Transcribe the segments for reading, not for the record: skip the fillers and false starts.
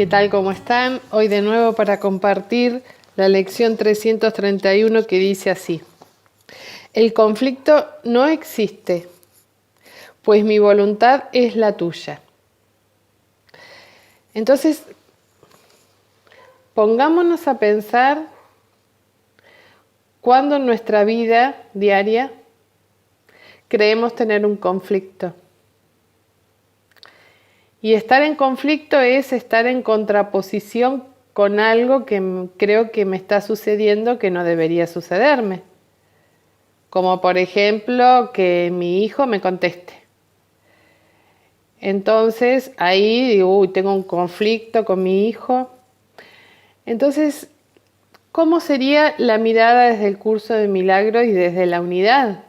¿Qué tal? ¿Cómo están? Hoy de nuevo para compartir la lección 331 que dice así: el conflicto no existe, pues mi voluntad es la tuya. Entonces, pongámonos a pensar cuándo en nuestra vida diaria creemos tener un conflicto. Y estar en conflicto es estar en contraposición con algo que creo que me está sucediendo que no debería sucederme. Como por ejemplo que mi hijo me conteste. Entonces ahí digo, uy, tengo un conflicto con mi hijo. Entonces, ¿cómo sería la mirada desde el curso de milagros y desde la unidad?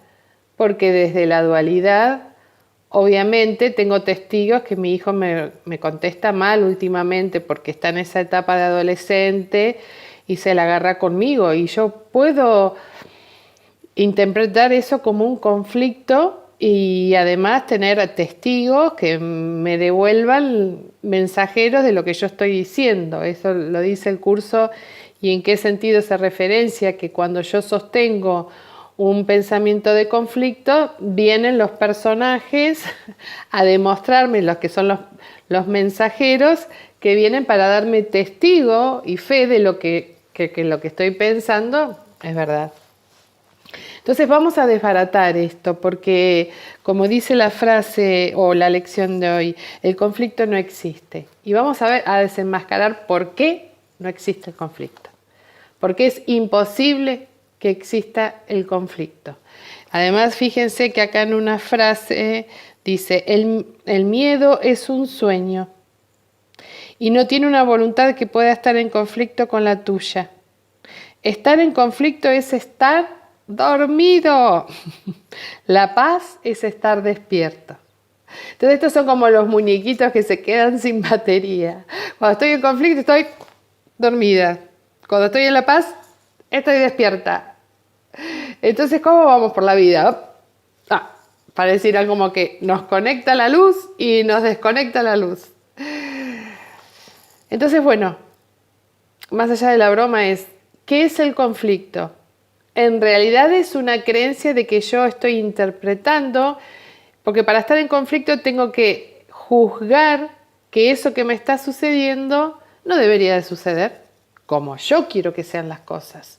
Porque desde la dualidad, obviamente tengo testigos que mi hijo me contesta mal últimamente porque está en esa etapa de adolescente y se la agarra conmigo. Y yo puedo interpretar eso como un conflicto y además tener testigos que me devuelvan mensajeros de lo que yo estoy diciendo. Eso lo dice el curso. ¿Y en qué sentido se referencia? Que cuando yo sostengo un pensamiento de conflicto, vienen los personajes a demostrarme, los que son los mensajeros, que vienen para darme testigo y fe de lo que lo que estoy pensando es verdad. Entonces vamos a desbaratar esto, porque como dice la frase o la lección de hoy, el conflicto no existe. Y vamos a desenmascarar por qué no existe el conflicto. Porque es imposible que exista el conflicto. Además, fíjense que acá en una frase dice, el miedo es un sueño y no tiene una voluntad que pueda estar en conflicto con la tuya. Estar en conflicto es estar dormido. La paz es estar despierto. Entonces estos son como los muñequitos que se quedan sin batería. Cuando estoy en conflicto estoy dormida. Cuando estoy en la paz estoy despierta. Entonces, ¿cómo vamos por la vida? Pareciera como que nos conecta la luz y nos desconecta la luz. Entonces, bueno, más allá de la broma es, ¿qué es el conflicto? En realidad es una creencia de que yo estoy interpretando, porque para estar en conflicto tengo que juzgar que eso que me está sucediendo no debería de suceder, como yo quiero que sean las cosas.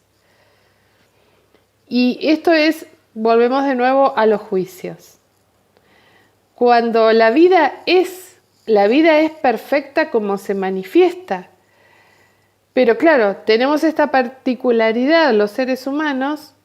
Y esto es, volvemos de nuevo a los juicios. Cuando la vida es perfecta como se manifiesta. Pero claro, tenemos esta particularidad los seres humanos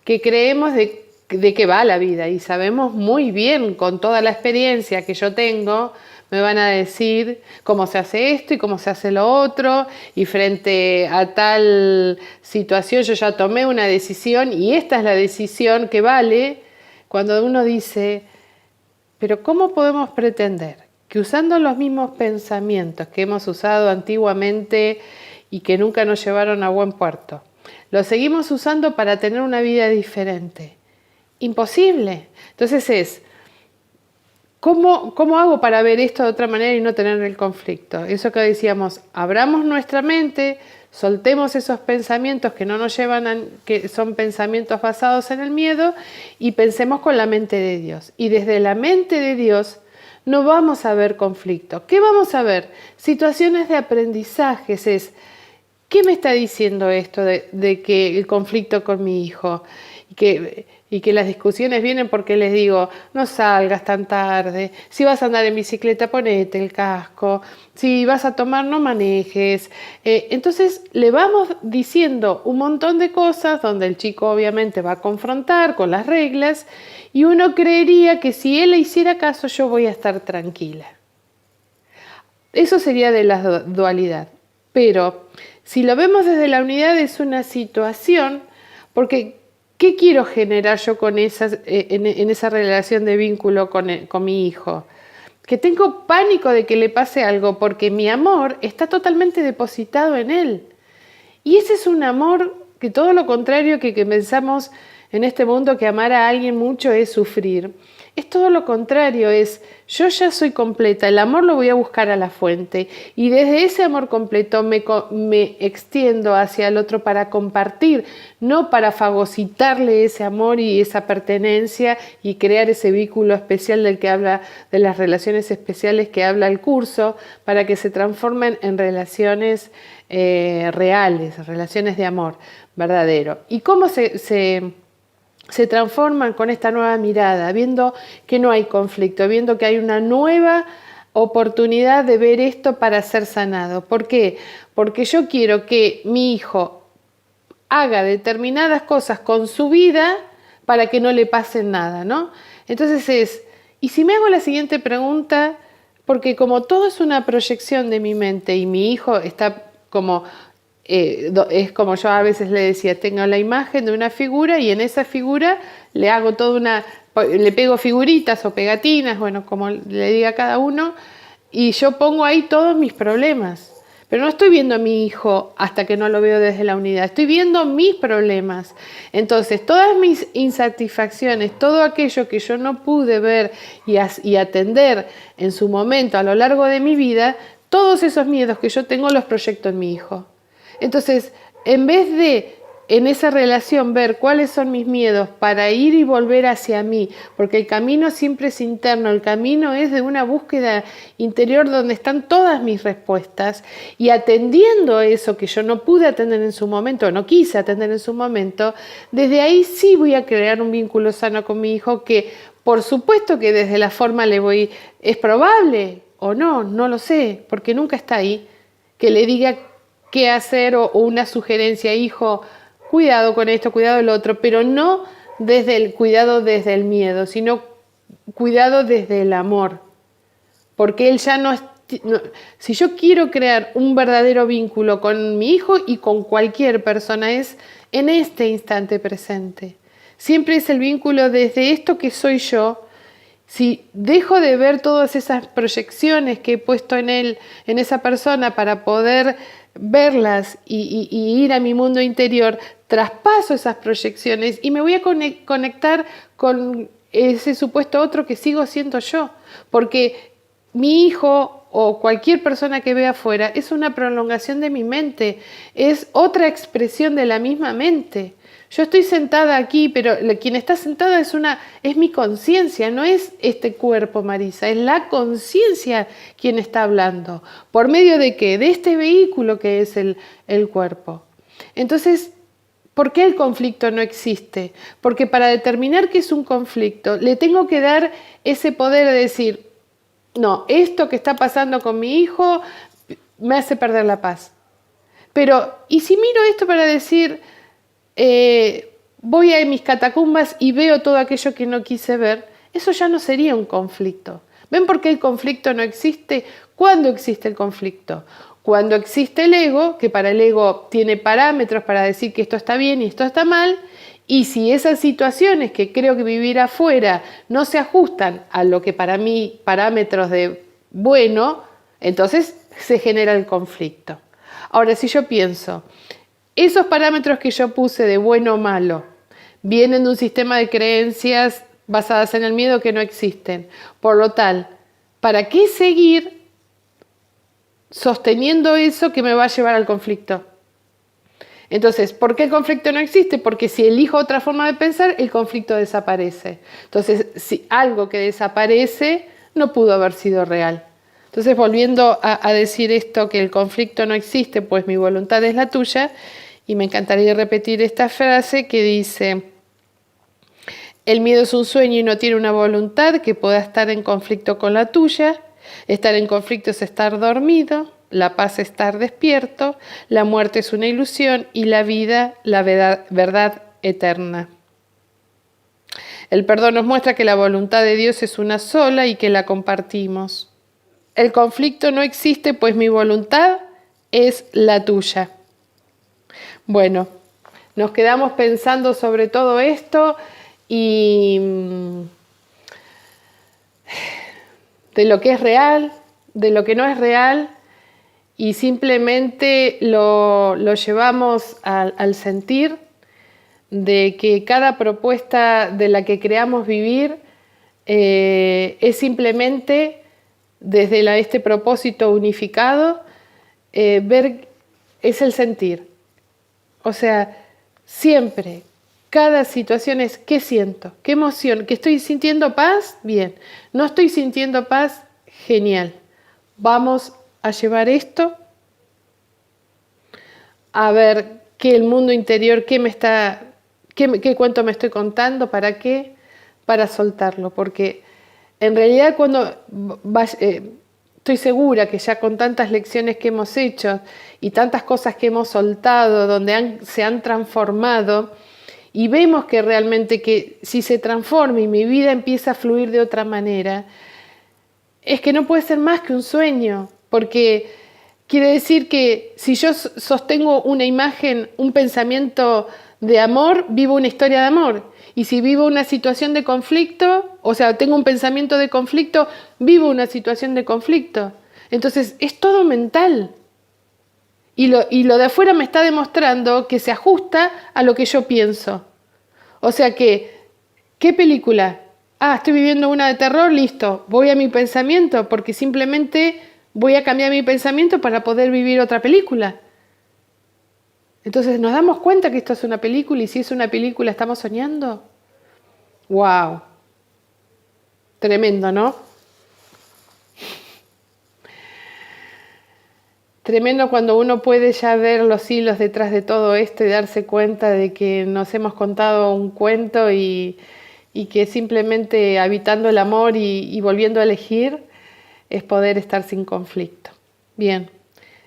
que creemos de qué va la vida y sabemos muy bien con toda la experiencia que yo tengo, me van a decir cómo se hace esto y cómo se hace lo otro y frente a tal situación yo ya tomé una decisión y esta es la decisión que vale. Cuando uno dice, pero ¿cómo podemos pretender que usando los mismos pensamientos que hemos usado antiguamente y que nunca nos llevaron a buen puerto, los seguimos usando para tener una vida diferente? Imposible. Entonces ¿cómo hago para ver esto de otra manera y no tener el conflicto? Eso que decíamos, abramos nuestra mente, soltemos esos pensamientos que no nos llevan que son pensamientos basados en el miedo y pensemos con la mente de Dios. Y desde la mente de Dios no vamos a ver conflicto. ¿Qué vamos a ver? Situaciones de aprendizajes. ¿Qué me está diciendo esto de que el conflicto con mi hijo? Y que las discusiones vienen porque les digo, no salgas tan tarde, si vas a andar en bicicleta ponete el casco, si vas a tomar no manejes. Entonces le vamos diciendo un montón de cosas donde el chico obviamente va a confrontar con las reglas y uno creería que si él le hiciera caso yo voy a estar tranquila. Eso sería de la dualidad. Pero si lo vemos desde la unidad es una situación, porque ¿qué quiero generar yo con en esa relación de vínculo con mi hijo? Que tengo pánico de que le pase algo porque mi amor está totalmente depositado en él. Y ese es un amor que todo lo contrario que pensamos en este mundo que amar a alguien mucho es sufrir. Es todo lo contrario, es yo ya soy completa, el amor lo voy a buscar a la fuente y desde ese amor completo me extiendo hacia el otro para compartir, no para fagocitarle ese amor y esa pertenencia y crear ese vínculo especial del que habla, de las relaciones especiales que habla el curso, para que se transformen en relaciones reales, relaciones de amor verdadero. ¿Y cómo se transforman con esta nueva mirada, viendo que no hay conflicto, viendo que hay una nueva oportunidad de ver esto para ser sanado? ¿Por qué? Porque yo quiero que mi hijo haga determinadas cosas con su vida para que no le pase nada, ¿no? Entonces ¿y si me hago la siguiente pregunta? Porque como todo es una proyección de mi mente y mi hijo está como es como yo a veces le decía, tengo la imagen de una figura y en esa figura le hago le pego figuritas o pegatinas, bueno, como le diga cada uno, y yo pongo ahí todos mis problemas. Pero no estoy viendo a mi hijo hasta que no lo veo desde la unidad, estoy viendo mis problemas. Entonces, todas mis insatisfacciones, todo aquello que yo no pude ver y atender en su momento a lo largo de mi vida, todos esos miedos que yo tengo los proyecto en mi hijo. Entonces, en vez de en esa relación ver cuáles son mis miedos para ir y volver hacia mí, porque el camino siempre es interno, el camino es de una búsqueda interior donde están todas mis respuestas, y atendiendo eso que yo no pude atender en su momento, no quise atender en su momento, desde ahí sí voy a crear un vínculo sano con mi hijo que, por supuesto que desde la forma es probable o no, no lo sé, porque nunca está ahí, que le diga qué hacer o una sugerencia, hijo, cuidado con esto, cuidado el otro, pero no desde el cuidado desde el miedo, sino cuidado desde el amor, porque él ya no, si yo quiero crear un verdadero vínculo con mi hijo y con cualquier persona, es en este instante presente. Siempre es el vínculo desde esto que soy yo. Si dejo de ver todas esas proyecciones que he puesto en él, en esa persona, para poder verlas y ir a mi mundo interior, traspaso esas proyecciones y me voy a conectar con ese supuesto otro que sigo siendo yo, porque mi hijo o cualquier persona que vea afuera es una prolongación de mi mente, es otra expresión de la misma mente. Yo estoy sentada aquí, pero quien está sentada es mi conciencia, no es este cuerpo, Marisa, es la conciencia quien está hablando. ¿Por medio de qué? De este vehículo que es el cuerpo. Entonces, ¿por qué el conflicto no existe? Porque para determinar qué es un conflicto, le tengo que dar ese poder de decir, no, esto que está pasando con mi hijo me hace perder la paz. Pero, ¿y si miro esto para decir, voy a mis catacumbas y veo todo aquello que no quise ver? Eso ya no sería un conflicto. ¿Ven por qué el conflicto no existe? ¿Cuándo existe el conflicto? Cuando existe el ego, que para el ego tiene parámetros para decir que esto está bien y esto está mal, y si esas situaciones que creo que vivir afuera no se ajustan a lo que para mí parámetros de bueno, entonces se genera el conflicto. Ahora, si yo pienso, esos parámetros que yo puse de bueno o malo vienen de un sistema de creencias basadas en el miedo que no existen. Por lo tal, ¿para qué seguir sosteniendo eso que me va a llevar al conflicto? Entonces, ¿por qué el conflicto no existe? Porque si elijo otra forma de pensar, el conflicto desaparece. Entonces, si algo que desaparece no pudo haber sido real. Entonces, volviendo a decir esto, que el conflicto no existe, pues mi voluntad es la tuya, y me encantaría repetir esta frase que dice: el miedo es un sueño y no tiene una voluntad que pueda estar en conflicto con la tuya. Estar en conflicto es estar dormido, la paz es estar despierto, la muerte es una ilusión y la vida, la verdad eterna. El perdón nos muestra que la voluntad de Dios es una sola y que la compartimos. El conflicto no existe, pues mi voluntad es la tuya. Bueno, nos quedamos pensando sobre todo esto y de lo que es real, de lo que no es real, y simplemente lo llevamos al sentir de que cada propuesta de la que creamos vivir es simplemente desde este propósito unificado, ver, es el sentir. O sea, siempre, cada situación es ¿qué siento? ¿Qué emoción? ¿Que estoy sintiendo paz? Bien. ¿No estoy sintiendo paz? Genial. Vamos a llevar esto a ver qué el mundo interior, qué cuento me estoy contando, ¿para qué? Para soltarlo, porque en realidad cuando estoy segura que ya con tantas lecciones que hemos hecho y tantas cosas que hemos soltado, donde se han transformado, y vemos que realmente que si se transforma y mi vida empieza a fluir de otra manera, es que no puede ser más que un sueño, porque quiere decir que si yo sostengo una imagen, un pensamiento de amor, vivo una historia de amor. Y si vivo una situación de conflicto, o sea, tengo un pensamiento de conflicto, vivo una situación de conflicto. Entonces, es todo mental. Y lo de afuera me está demostrando que se ajusta a lo que yo pienso. O sea que, ¿qué película? Ah, estoy viviendo una de terror, listo. Voy a mi pensamiento porque simplemente voy a cambiar mi pensamiento para poder vivir otra película. Entonces, ¿nos damos cuenta que esto es una película y si es una película estamos soñando? ¡Wow! Tremendo, ¿no? Tremendo cuando uno puede ya ver los hilos detrás de todo esto y darse cuenta de que nos hemos contado un cuento y que simplemente habitando el amor y volviendo a elegir es poder estar sin conflicto. Bien,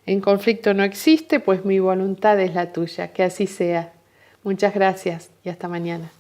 en conflicto no existe, pues mi voluntad es la tuya, que así sea. Muchas gracias y hasta mañana.